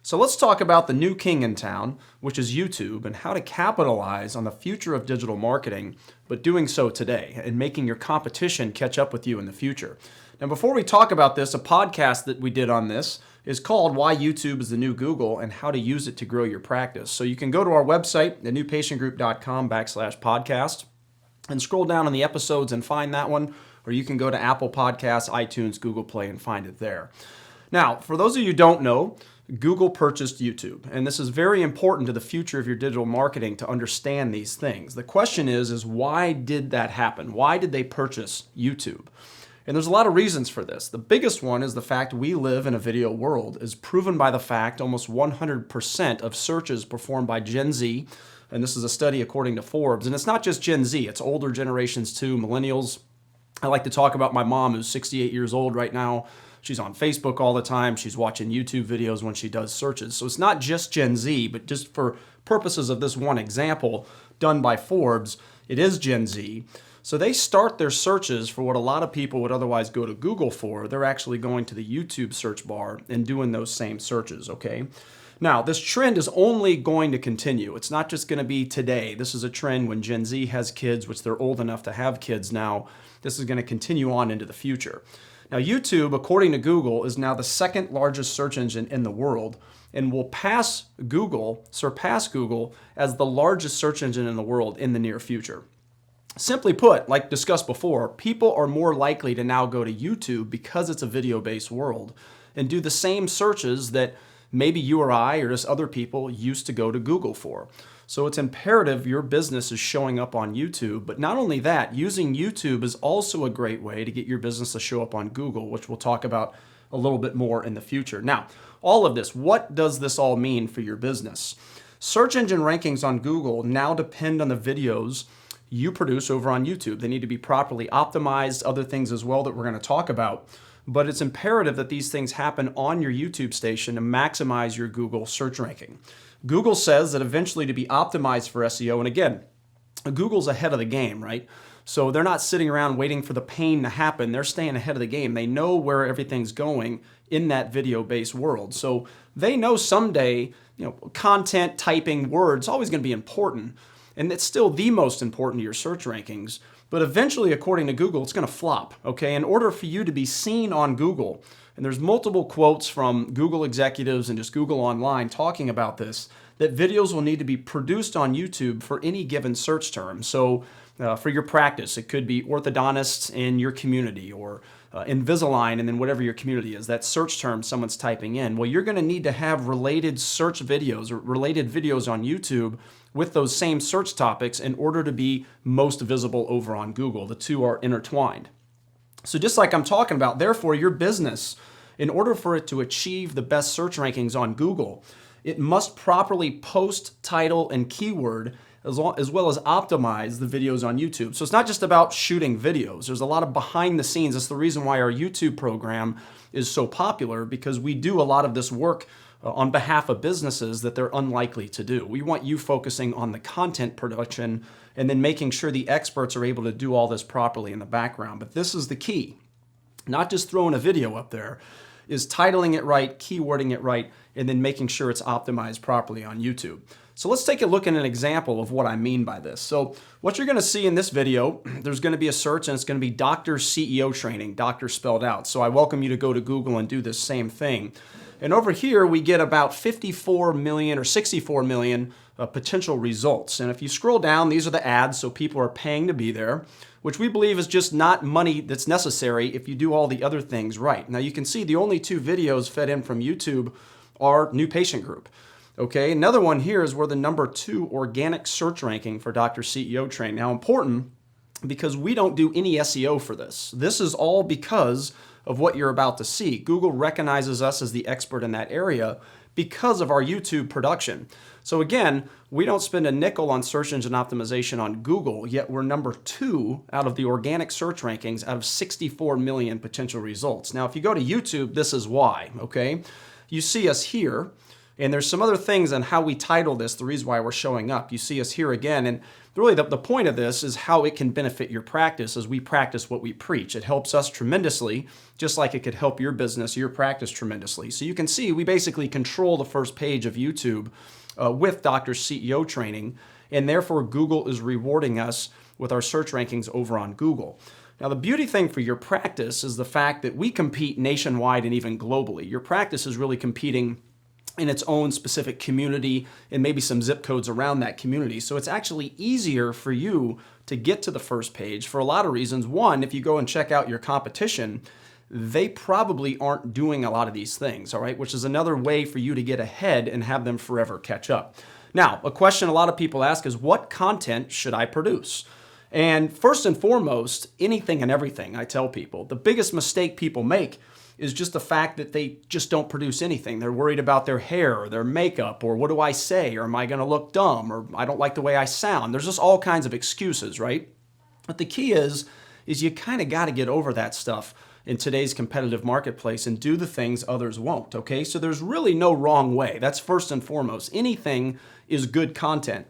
So let's talk about the new king in town, which is YouTube, and how to capitalize on the future of digital marketing, but doing so today and making your competition catch up with you in the future. Now, before we talk about this, a podcast that we did on this is called Why YouTube is the New Google and How to Use It to Grow Your Practice. So you can go to our website, thenewpatientgroup.com/podcast, and scroll down on the episodes and find that one, or you can go to Apple Podcasts, iTunes, Google Play, and find it there. Now, for those of you who don't know, Google purchased YouTube, and this is very important to the future of your digital marketing to understand these things. The question is why did that happen? Why did they purchase YouTube? And there's a lot of reasons for this. The biggest one is the fact we live in a video world, is proven by the fact almost 100% of searches performed by Gen Z, and this is a study according to Forbes, and it's not just Gen Z, it's older generations too, millennials. I like to talk about my mom, who's 68 years old right now. She's on Facebook all the time. She's watching YouTube videos when she does searches. So it's not just Gen Z, but just for purposes of this one example done by Forbes, it is Gen Z. So they start their searches for what a lot of people would otherwise go to Google for. They're actually going to the YouTube search bar and doing those same searches, okay? Now, this trend is only going to continue. It's not just going to be today. This is a trend when Gen Z has kids, which they're old enough to have kids now. This is going to continue on into the future. Now, YouTube, according to Google, is now the second largest search engine in the world and will surpass Google as the largest search engine in the world in the near future. Simply put, like discussed before, people are more likely to now go to YouTube because it's a video-based world and do the same searches that maybe you or I or just other people used to go to Google for. So it's imperative your business is showing up on YouTube, but not only that, using YouTube is also a great way to get your business to show up on Google, which we'll talk about a little bit more in the future. Now, all of this, what does this all mean for your business? Search engine rankings on Google now depend on the videos you produce over on YouTube. They need to be properly optimized, other things as well that we're going to talk about. But it's imperative that these things happen on your YouTube station to maximize your Google search ranking. Google says that eventually to be optimized for SEO, and again, Google's ahead of the game, right? So they're not sitting around waiting for the pain to happen. They're staying ahead of the game. They know where everything's going in that video-based world. So they know someday, content, typing, words, always going to be important. And it's still the most important to your search rankings. But eventually, according to Google, it's going to flop, okay? In order for you to be seen on Google, and there's multiple quotes from Google executives and just Google Online talking about this, that videos will need to be produced on YouTube for any given search term. So for your practice, it could be orthodontists in your community or Invisalign, and then whatever your community is, that search term someone's typing in. Well, you're going to need to have related search videos or related videos on YouTube with those same search topics in order to be most visible over on Google. The two are intertwined. So just like I'm talking about, therefore, your business, in order for it to achieve the best search rankings on Google, it must properly post, title, and keyword as well as optimize the videos on YouTube. So it's not just about shooting videos. There's a lot of behind the scenes. That's the reason why our YouTube program is so popular, because we do a lot of this work on behalf of businesses that they're unlikely to do. We want you focusing on the content production and then making sure the experts are able to do all this properly in the background. But this is the key, not just throwing a video up there, is titling it right, keywording it right, and then making sure it's optimized properly on YouTube. So let's take a look at an example of what I mean by this. So what you're going to see in this video, there's going to be a search and it's going to be Doctor CEO Training, doctor spelled out. So I welcome you to go to Google and do this same thing. And over here, we get about 54 million or 64 million potential results. And if you scroll down, these are the ads, so people are paying to be there, which we believe is just not money that's necessary if you do all the other things right. Now you can see the only two videos fed in from YouTube are New Patient Group. Okay, another one here is we're the #2 organic search ranking for Dr. CEO Training. Now important because we don't do any SEO for this. This is all because of what you're about to see. Google recognizes us as the expert in that area because of our YouTube production. So again, we don't spend a nickel on search engine optimization on Google, yet we're #2 out of the organic search rankings out of 64 million potential results. Now, if you go to YouTube, this is why, okay? You see us here. And there's some other things on how we title this, the reason why we're showing up. You see us here again, and really the point of this is how it can benefit your practice as we practice what we preach. It helps us tremendously, just like it could help your business, your practice tremendously. So you can see we basically control the first page of YouTube with Doctor's CEO training, and therefore Google is rewarding us with our search rankings over on Google. Now, the beauty thing for your practice is the fact that we compete nationwide and even globally. Your practice is really competing in its own specific community and maybe some zip codes around that community. So it's actually easier for you to get to the first page for a lot of reasons. One, if you go and check out your competition, they probably aren't doing a lot of these things, all right, which is another way for you to get ahead and have them forever catch up. Now, a question a lot of people ask is, what content should I produce? And first and foremost, anything and everything, I tell people. The biggest mistake people make is just the fact that they just don't produce anything. They're worried about their hair or their makeup, or what do I say, or am I going to look dumb, or I don't like the way I sound. There's just all kinds of excuses, right? But the key is you kind of got to get over that stuff in today's competitive marketplace and do the things others won't, okay? So there's really no wrong way. That's first and foremost. Anything is good content.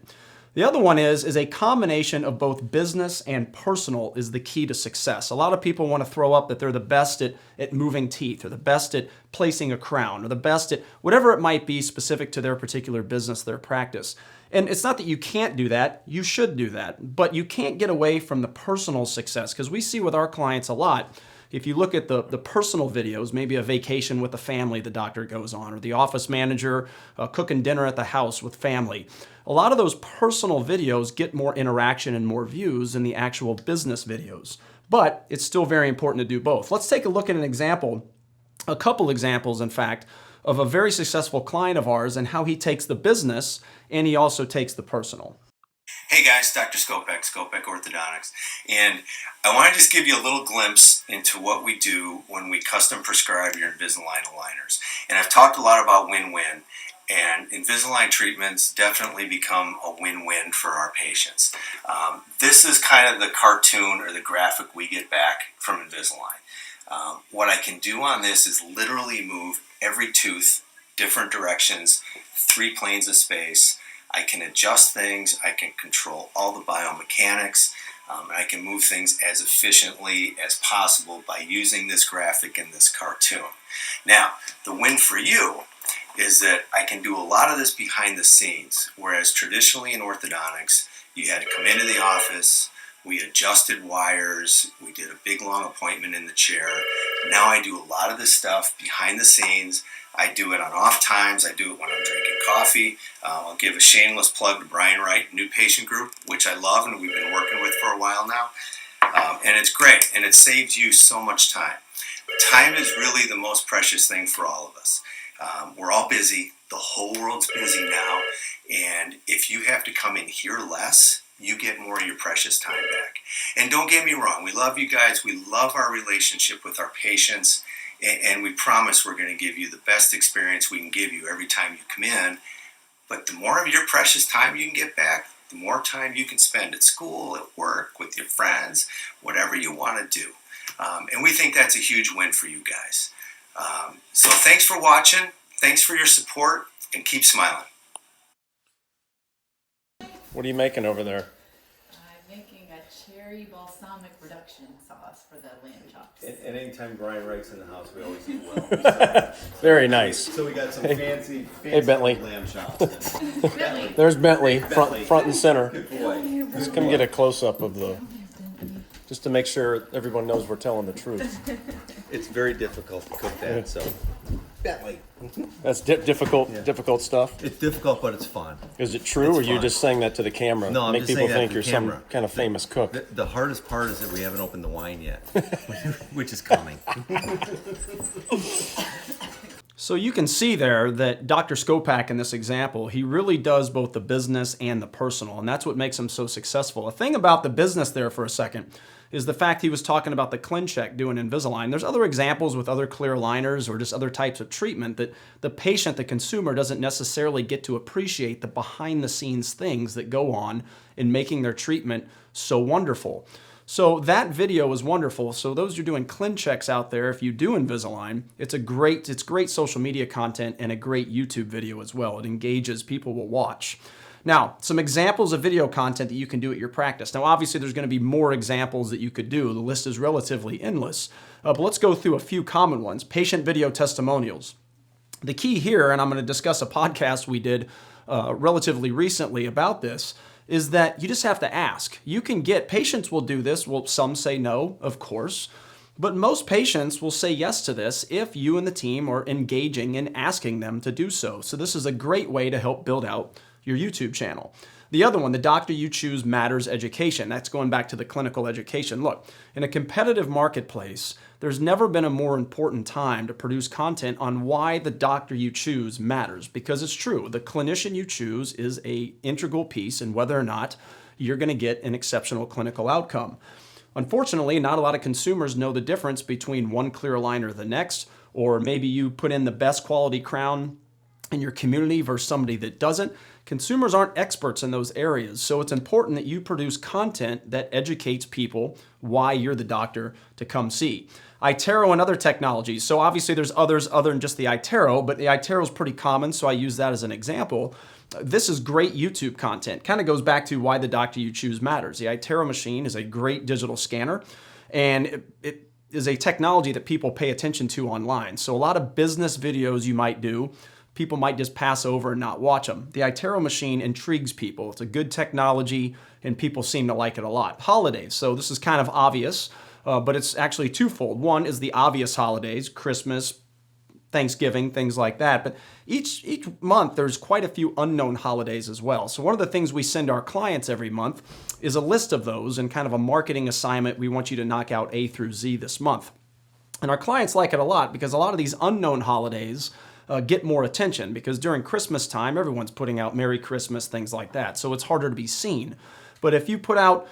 The other one is a combination of both business and personal is the key to success. A lot of people want to throw up that they're the best at moving teeth, or the best at placing a crown, or the best at whatever it might be specific to their particular business, their practice. And it's not that you can't do that, you should do that, but you can't get away from the personal success, because we see with our clients a lot. If you look at the personal videos, maybe a vacation with the family the doctor goes on, or the office manager cooking dinner at the house with family, a lot of those personal videos get more interaction and more views than the actual business videos. But it's still very important to do both. Let's take a look at an example, a couple examples, in fact, of a very successful client of ours and how he takes the business and he also takes the personal. Hey guys, Dr. Skopek Orthodontics, and I want to just give you a little glimpse into what we do when we custom prescribe your Invisalign aligners. And I've talked a lot about win-win, and Invisalign treatments definitely become a win-win for our patients. This is kind of the cartoon or the graphic we get back from Invisalign. What I can do on this is literally move every tooth different directions, 3 planes of space. I can adjust things, I can control all the biomechanics, I can move things as efficiently as possible by using this graphic and this cartoon. Now, the win for you is that I can do a lot of this behind the scenes, whereas traditionally in orthodontics, you had to come into the office, we adjusted wires, we did a big long appointment in the chair. Now I do a lot of this stuff behind the scenes. I do it on off times. I do it when I'm drinking coffee. I'll give a shameless plug to Brian Wright, New Patient Group, which I love and we've been working with for a while now. And it's great, and it saves you so much time. Time is really the most precious thing for all of us. We're all busy. The whole world's busy now. And if you have to come in here less, you get more of your precious time back. And don't get me wrong, we love you guys. We love our relationship with our patients. And we promise we're going to give you the best experience we can give you every time you come in. But the more of your precious time you can get back, the more time you can spend at school, at work, with your friends, whatever you want to do. And we think that's a huge win for you guys. So thanks for watching. Thanks for your support, and keep smiling. What are you making over there? I'm making a cherry balsamic reduction sauce for the lamb chops. And anytime Brian Wright's in the house, we always eat well. Very nice. So we got some fancy Bentley. lamb chops. Bentley. There's Bentley, front and center. Good boy. Let's come get a close-up of the, just to make sure everyone knows we're telling the truth. It's very difficult to cook that, so. Bentley. That's difficult stuff. It's difficult, but it's fun. Is it true, or It's you fun. just saying that to the camera? No, I'm Make just people saying that think to you're the some camera. kind of famous cook. The hardest part is that we haven't opened the wine yet, which is coming. So you can see there that Dr. Skopak in this example, he really does both the business and the personal, and that's what makes him so successful. A thing about the business there for a second is the fact he was talking about the ClinCheck doing Invisalign. There's other examples with other clear aligners or just other types of treatment that the patient, the consumer, doesn't necessarily get to appreciate the behind-the-scenes things that go on in making their treatment so wonderful. So that video is wonderful. So those who are doing ClinChecks out there, if you do Invisalign, it's great social media content and a great YouTube video as well. It engages, people will watch. Now, some examples of video content that you can do at your practice. Now, obviously, there's going to be more examples that you could do. The list is relatively endless. But let's go through a few common ones. Patient video testimonials. The key here, and I'm going to discuss a podcast we did relatively recently about this, is that you just have to ask. You can get, patients will do this. Well, some say no, of course. But most patients will say yes to this if you and the team are engaging and asking them to do so. So this is a great way to help build out your YouTube channel. The other one, the Doctor You Choose Matters education. That's going back to the clinical education. Look, in a competitive marketplace, there's never been a more important time to produce content on why the doctor you choose matters, because it's true. The clinician you choose is an integral piece in whether or not you're going to get an exceptional clinical outcome. Unfortunately, not a lot of consumers know the difference between one clear aligner or the next, or maybe you put in the best quality crown in your community versus somebody that doesn't. Consumers aren't experts in those areas, so it's important that you produce content that educates people why you're the doctor to come see. iTero and other technologies. So obviously there's others other than just the iTero, but the iTero is pretty common, so I use that as an example. This is great YouTube content. Kind of goes back to why the doctor you choose matters. The iTero machine is a great digital scanner, and it is a technology that people pay attention to online. So a lot of business videos you might do, people might just pass over and not watch them. The iTero machine intrigues people. It's a good technology, and people seem to like it a lot. Holidays. So this is kind of obvious, but it's actually twofold. One is the obvious holidays, Christmas, Thanksgiving, things like that. But each month, there's quite a few unknown holidays as well. So one of the things we send our clients every month is a list of those and kind of a marketing assignment. We want you to knock out A through Z this month. And our clients like it a lot because a lot of these unknown holidays get more attention, because during Christmas time, everyone's putting out Merry Christmas, things like that. So it's harder to be seen. But if you put out,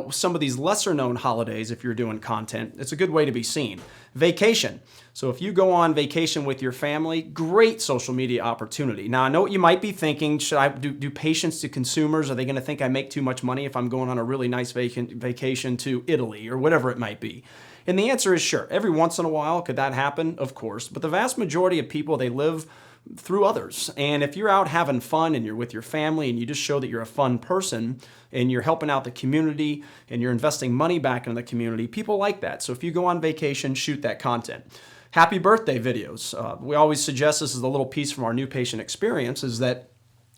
some of these lesser known holidays, if you're doing content, it's a good way to be seen. Vacation. So if you go on vacation with your family, great social media opportunity. Now, I know what you might be thinking. Should I do patients to consumers? Are they going to think I make too much money if I'm going on a really nice vacation to Italy or whatever it might be? And the answer is sure. Every once in a while, could that happen? Of course. But the vast majority of people, they live through others. And if you're out having fun and you're with your family and you just show that you're a fun person and you're helping out the community and you're investing money back into the community, people like that. So if you go on vacation, shoot that content. Happy birthday videos. We always suggest, this is a little piece from our new patient experience, is that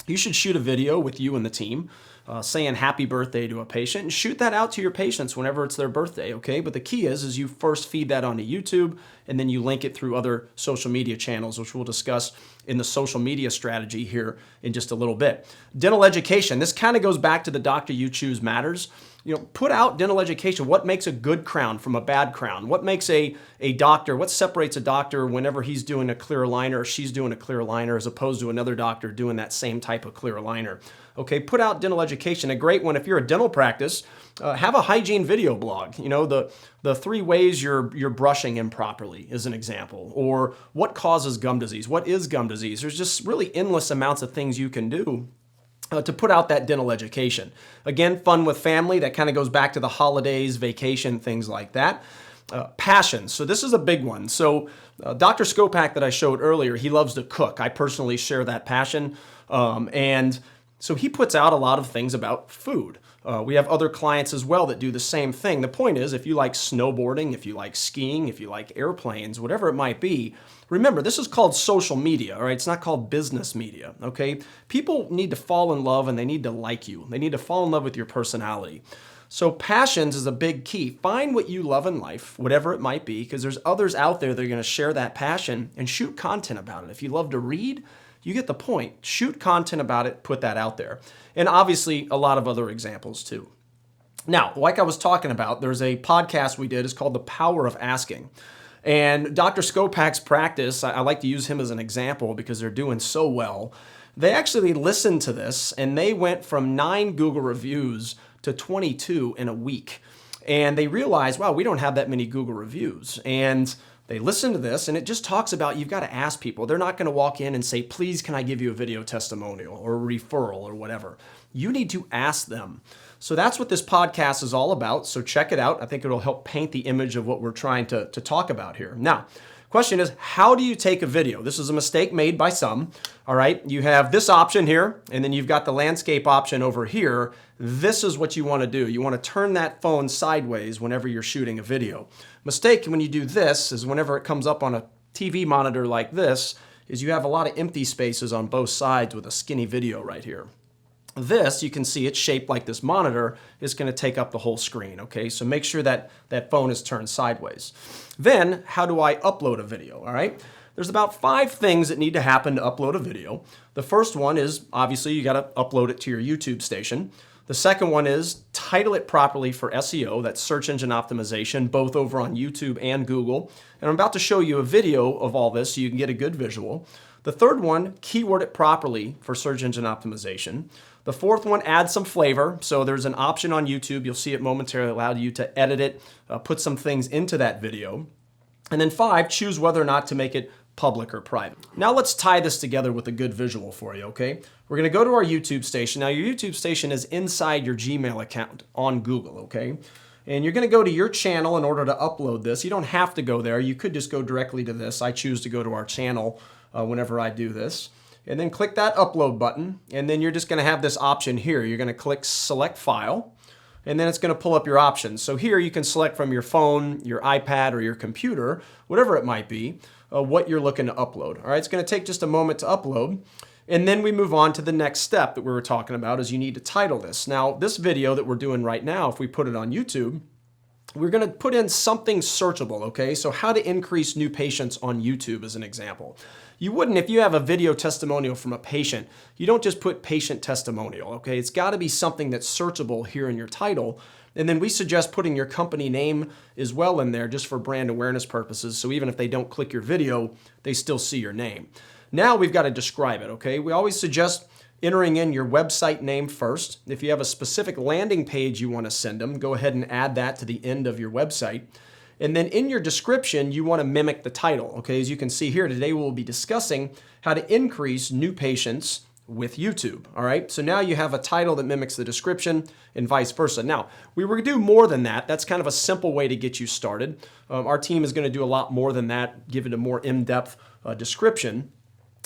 you should shoot a video with you and the team saying happy birthday to a patient, and shoot that out to your patients whenever it's their birthday, okay? But the key is you first feed that onto YouTube, and then you link it through other social media channels, which we'll discuss in the social media strategy here in just a little bit. Dental education. This kind of goes back to the doctor you choose matters. Put out dental education. What makes a good crown from a bad crown? What makes a doctor, what separates a doctor whenever he's doing a clear aligner or she's doing a clear aligner as opposed to another doctor doing that same type of clear aligner? Okay, put out dental education. A great one, if you're a dental practice, have a hygiene video blog. The 3 ways you're brushing improperly is an example. Or what causes gum disease? What is gum disease? There's just really endless amounts of things you can do to put out that dental education. Again, fun with family. That kind of goes back to the holidays, vacation, things like that. Passion. So this is a big one. So Dr. Skopak that I showed earlier, he loves to cook. I personally share that passion. And so he puts out a lot of things about food. We have other clients as well that do the same thing. The point is, if you like snowboarding, if you like skiing, if you like airplanes, whatever it might be, remember, this is called social media, all right? It's not called business media, okay? People need to fall in love and they need to like you. They need to fall in love with your personality. So passions is a big key. Find what you love in life, whatever it might be, because there's others out there that are going to share that passion, and shoot content about it. If you love to read, you get the point. Shoot content about it, put that out there. And obviously a lot of other examples too. Now, like I was talking about, there's a podcast we did. It's called The Power of Asking. And Dr. Skopak's practice, I like to use him as an example because they're doing so well. They actually listened to this and they went from 9 Google reviews to 22 in a week. And they realized, wow, we don't have that many Google reviews. And They listen to this, and it just talks about you've got to ask people. They're not going to walk in and say, please, can I give you a video testimonial or a referral or whatever. You need to ask them. So that's what this podcast is all about. So check it out. I think it'll help paint the image of what we're trying to talk about here. Now, question is, how do you take a video? This is a mistake made by some. All right, you have this option here, and then you've got the landscape option over here. This is what you want to do. You want to turn that phone sideways whenever you're shooting a video. Mistake when you do this is whenever it comes up on a TV monitor like this, is you have a lot of empty spaces on both sides with a skinny video right here. This, you can see it's shaped like this monitor, is going to take up the whole screen, okay? So make sure that that phone is turned sideways. Then, how do I upload a video, all right? There's about 5 things that need to happen to upload a video. The first one is, obviously, you got to upload it to your YouTube station. The second one is title it properly for SEO, that's search engine optimization, both over on YouTube and Google. And I'm about to show you a video of all this so you can get a good visual. The third one, keyword it properly for search engine optimization. The fourth one, add some flavor. So there's an option on YouTube, you'll see it momentarily, allow you to edit it, put some things into that video. And then 5, choose whether or not to make it public or private. Now let's tie this together with a good visual for you, okay? We're gonna go to our YouTube station. Now your YouTube station is inside your Gmail account on Google, okay? And you're gonna go to your channel in order to upload this. You don't have to go there. You could just go directly to this. I choose to go to our channel whenever I do this. And then click that upload button. And then you're just gonna have this option here. You're gonna click select file. And then it's going to pull up your options. So here you can select from your phone, your iPad, or your computer, whatever it might be, what you're looking to upload. All right, it's going to take just a moment to upload. And then we move on to the next step that we were talking about is you need to title this. Now, this video that we're doing right now, if we put it on YouTube, we're going to put in something searchable, okay? So how to increase new patients on YouTube as an example. You wouldn't, if you have a video testimonial from a patient, you don't just put patient testimonial, okay? It's got to be something that's searchable here in your title. And then we suggest putting your company name as well in there just for brand awareness purposes. So even if they don't click your video, they still see your name. Now we've got to describe it, okay? We always suggest entering in your website name first. If you have a specific landing page you want to send them, go ahead and add that to the end of your website. And then in your description, you want to mimic the title. Okay, as you can see here, today we'll be discussing how to increase new patients with YouTube. All right, so now you have a title that mimics the description and vice versa. Now, we were going to do more than that. That's kind of a simple way to get you started. Our team is going to do a lot more than that, give it a more in-depth description.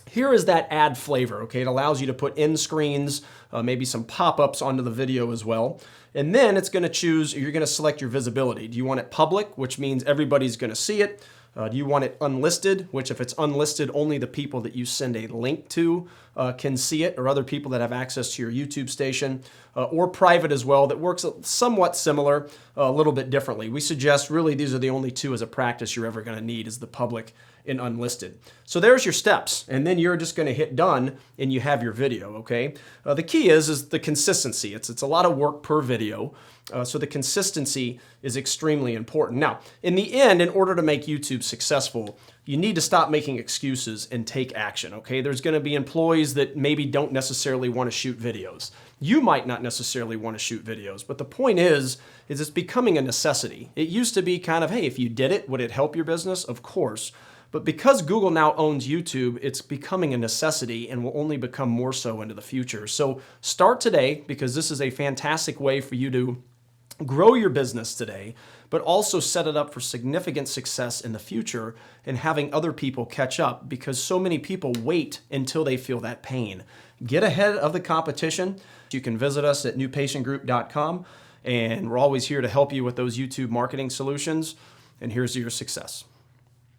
Here is that add flavor, okay? It allows you to put end screens, maybe some pop-ups onto the video as well. And then it's gonna choose, you're gonna select your visibility. Do you want it public, which means everybody's gonna see it? Do you want it unlisted, which if it's unlisted, only the people that you send a link to can see it, or other people that have access to your YouTube station, or private as well, that works somewhat similar, a little bit differently. We suggest really these are the only 2 as a practice you're ever gonna need is the public and unlisted. So there's your steps, and then you're just gonna hit done and you have your video, okay? The key is the consistency. It's a lot of work per video. So the consistency is extremely important. Now, in the end, in order to make YouTube successful, you need to stop making excuses and take action, okay? There's gonna be employees that maybe don't necessarily wanna shoot videos. You might not necessarily wanna shoot videos, but the point is it's becoming a necessity. It used to be kind of, hey, if you did it, would it help your business? Of course. But because Google now owns YouTube, it's becoming a necessity and will only become more so into the future. So start today, because this is a fantastic way for you to grow your business today, but also set it up for significant success in the future and having other people catch up, because so many people wait until they feel that pain. Get ahead of the competition. You can visit us at newpatientgroup.com, and we're always here to help you with those YouTube marketing solutions. And here's your success.